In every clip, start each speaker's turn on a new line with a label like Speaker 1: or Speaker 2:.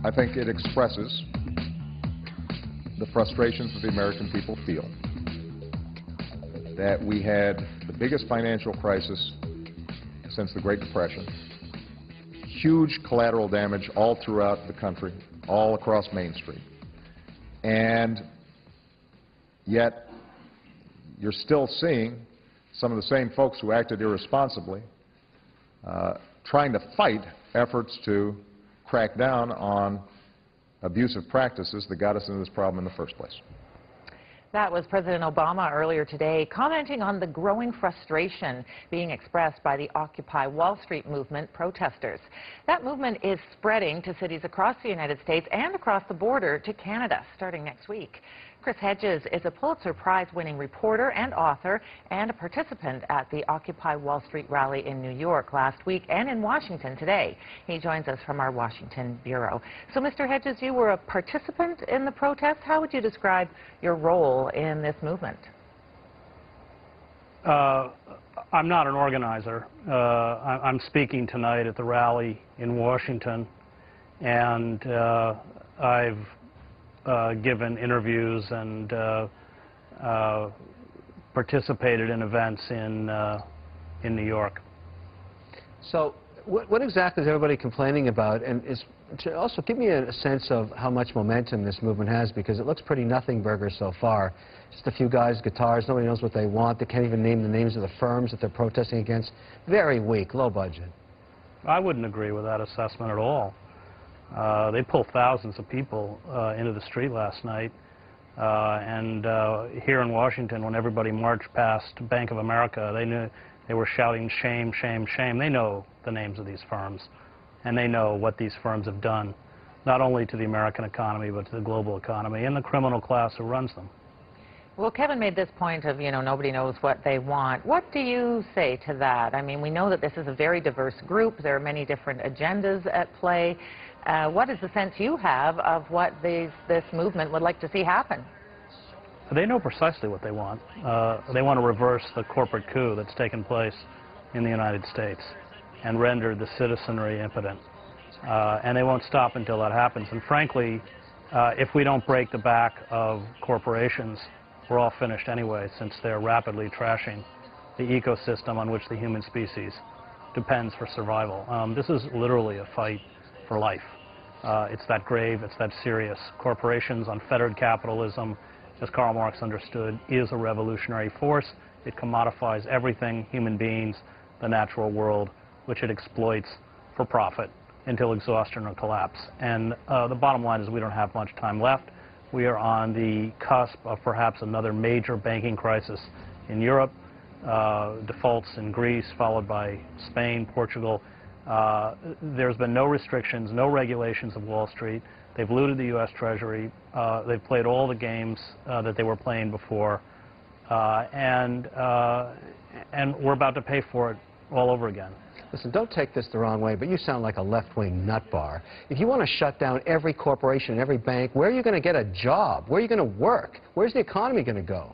Speaker 1: I think it expresses the frustrations that the American people feel, that we had the biggest financial crisis since the Great Depression, huge collateral damage all throughout the country, all across Main Street, and yet you're still seeing some of the same folks who acted irresponsibly trying to fight efforts to crack down on abusive practices that got us into this problem in the first place.
Speaker 2: That was President Obama earlier today, commenting on the growing frustration being expressed by the Occupy Wall Street movement protesters. That movement is spreading to cities across the United States and across the border to Canada starting next week. Hedges is a Pulitzer Prize-winning reporter and author and a participant at the Occupy Wall Street rally in New York last week and in Washington today. He joins us from our Washington bureau. So, Mr. Hedges, you were a participant in the protest. How would you describe your role in this movement?
Speaker 3: I'm not an organizer. I'm speaking tonight at the rally in Washington, and I've given interviews and participated in events in New York.
Speaker 4: So what exactly is everybody complaining about? And also give me a sense of how much momentum this movement has, because it looks pretty nothing burger so far. Just a few guys, guitars, nobody knows what they want. They can't even name the names of the firms that they're protesting against. Very weak, low budget.
Speaker 3: I wouldn't agree with that assessment at all. They pulled thousands of people into the street last night, and here in Washington, when everybody marched past Bank of America, they were shouting shame, shame, shame. They know the names of these firms, and they know what these firms have done, not only to the American economy, but to the global economy and the criminal class who runs them.
Speaker 2: Well, Kevin made this point of, nobody knows what they want. What do you say to that? I mean, we know that this is a very diverse group. There are many different agendas at play. What is the sense you have of what this movement would like to see happen?
Speaker 3: They know precisely what they want. They want to reverse the corporate coup that's taken place in the United States and render the citizenry impotent. And they won't stop until that happens. And frankly, if we don't break the back of corporations, we're all finished anyway, since they're rapidly trashing the ecosystem on which the human species depends for survival. This is literally a fight for life. It's that grave, it's that serious. Corporations, unfettered capitalism, as Karl Marx understood, is a revolutionary force. It commodifies everything, human beings, the natural world, which it exploits for profit until exhaustion or collapse. And the bottom line is we don't have much time left. We are on the cusp of perhaps another major banking crisis in Europe, defaults in Greece, followed by Spain, Portugal. There's been no restrictions, no regulations of Wall Street. They've looted the U.S. Treasury. They've played all the games that they were playing before. And we're about to pay for it all over again.
Speaker 4: Listen, don't take this the wrong way, but you sound like a left-wing nut bar. If you want to shut down every corporation, every bank, where are you going to get a job? Where are you going to work? Where's the economy going to go?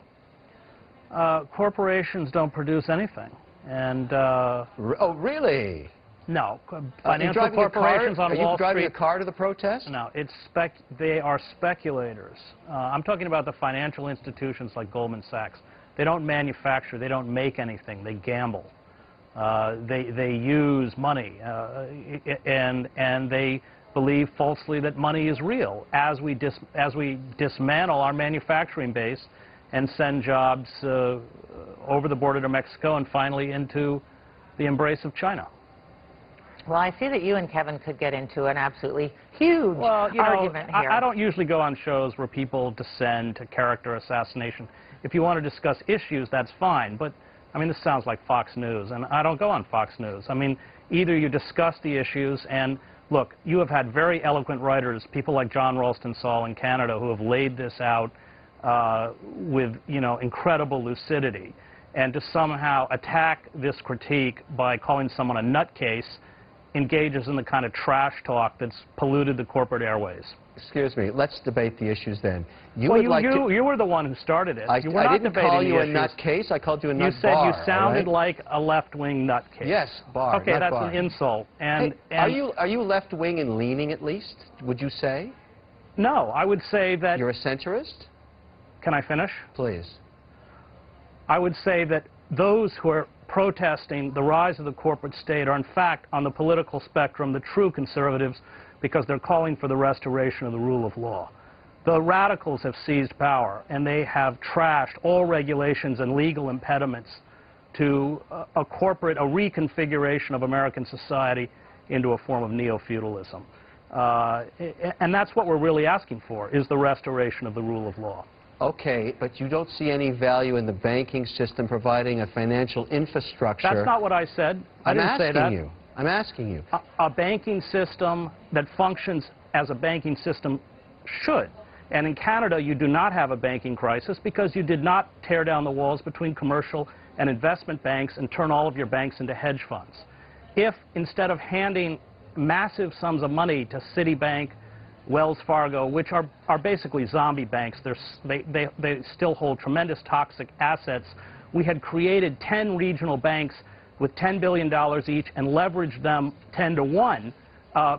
Speaker 3: Corporations don't produce anything. And
Speaker 4: oh, really?
Speaker 3: No. Financial corporations on Wall Street...
Speaker 4: Are you driving a car to the protest?
Speaker 3: No. They are speculators. I'm talking about the financial institutions like Goldman Sachs. They don't manufacture. They don't make anything. They gamble. They use money, and they believe falsely that money is real as we dismantle our manufacturing base and send jobs over the border to Mexico and finally into the embrace of China.
Speaker 2: Well, I see that you and Kevin could get into an absolutely huge argument here.
Speaker 3: I don't usually go on shows where people descend to character assassination. If you want to discuss issues, that's fine, but I mean, this sounds like Fox News, and I don't go on Fox News. I mean, either you discuss the issues, and look, you have had very eloquent writers, people like John Ralston Saul in Canada, who have laid this out with, incredible lucidity. And to somehow attack this critique by calling someone a nutcase engages in the kind of trash talk that's polluted the corporate airways.
Speaker 4: Excuse me. Let's debate the issues then. You
Speaker 3: Well,
Speaker 4: would like to...
Speaker 3: you were the one who started it. You were
Speaker 4: I
Speaker 3: not
Speaker 4: didn't
Speaker 3: debating
Speaker 4: call you
Speaker 3: the
Speaker 4: a
Speaker 3: issues.
Speaker 4: nutcase. I called you a nut
Speaker 3: You said
Speaker 4: bar,
Speaker 3: you sounded
Speaker 4: all right?
Speaker 3: like a left-wing nutcase.
Speaker 4: Yes, bar.
Speaker 3: Okay,
Speaker 4: nut
Speaker 3: that's
Speaker 4: bar.
Speaker 3: an insult. And,
Speaker 4: Hey,
Speaker 3: and
Speaker 4: are you left-wing and leaning at least? Would you say
Speaker 3: no, I would say that.
Speaker 4: you're a centrist?
Speaker 3: Can I finish?
Speaker 4: Please.
Speaker 3: I would say that those who are protesting the rise of the corporate state are in fact on the political spectrum the true conservatives, because they're calling for the restoration of the rule of law. The radicals have seized power, and they have trashed all regulations and legal impediments to a reconfiguration of American society into a form of neo-feudalism. And that's what we're really asking for, is the restoration of the rule of law.
Speaker 4: Okay, but you don't see any value in the banking system providing a financial infrastructure.
Speaker 3: That's not what I said. I didn't say that.
Speaker 4: I'm asking you.
Speaker 3: A banking system that functions as a banking system should. And in Canada, you do not have a banking crisis because you did not tear down the walls between commercial and investment banks and turn all of your banks into hedge funds. If instead of handing massive sums of money to Citibank, Wells Fargo, which are basically zombie banks, they still hold tremendous toxic assets, we had created 10 regional banks with $10 billion each and leveraged them 10 to 1,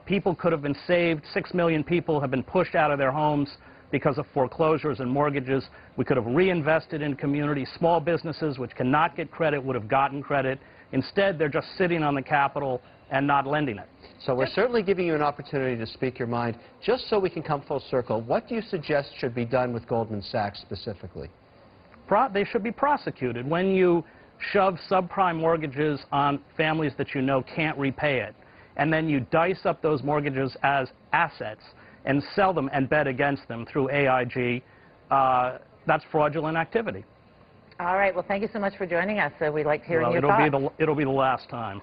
Speaker 3: people could have been saved. 6 million people have been pushed out of their homes because of foreclosures and mortgages. We could have reinvested in communities. Small businesses which cannot get credit would have gotten credit. Instead, they're just sitting on the capital and not lending it.
Speaker 4: So we're certainly giving you an opportunity to speak your mind. Just so we can come full circle, what do you suggest should be done with Goldman Sachs specifically?
Speaker 3: They should be prosecuted. When you shove subprime mortgages on families that you know can't repay it, and then you dice up those mortgages as assets and sell them and bet against them through AIG, that's fraudulent activity.
Speaker 2: All right. Well, thank you so much for joining us. We'd like to hear your
Speaker 3: Well,
Speaker 2: thoughts.
Speaker 3: it'll be the last time.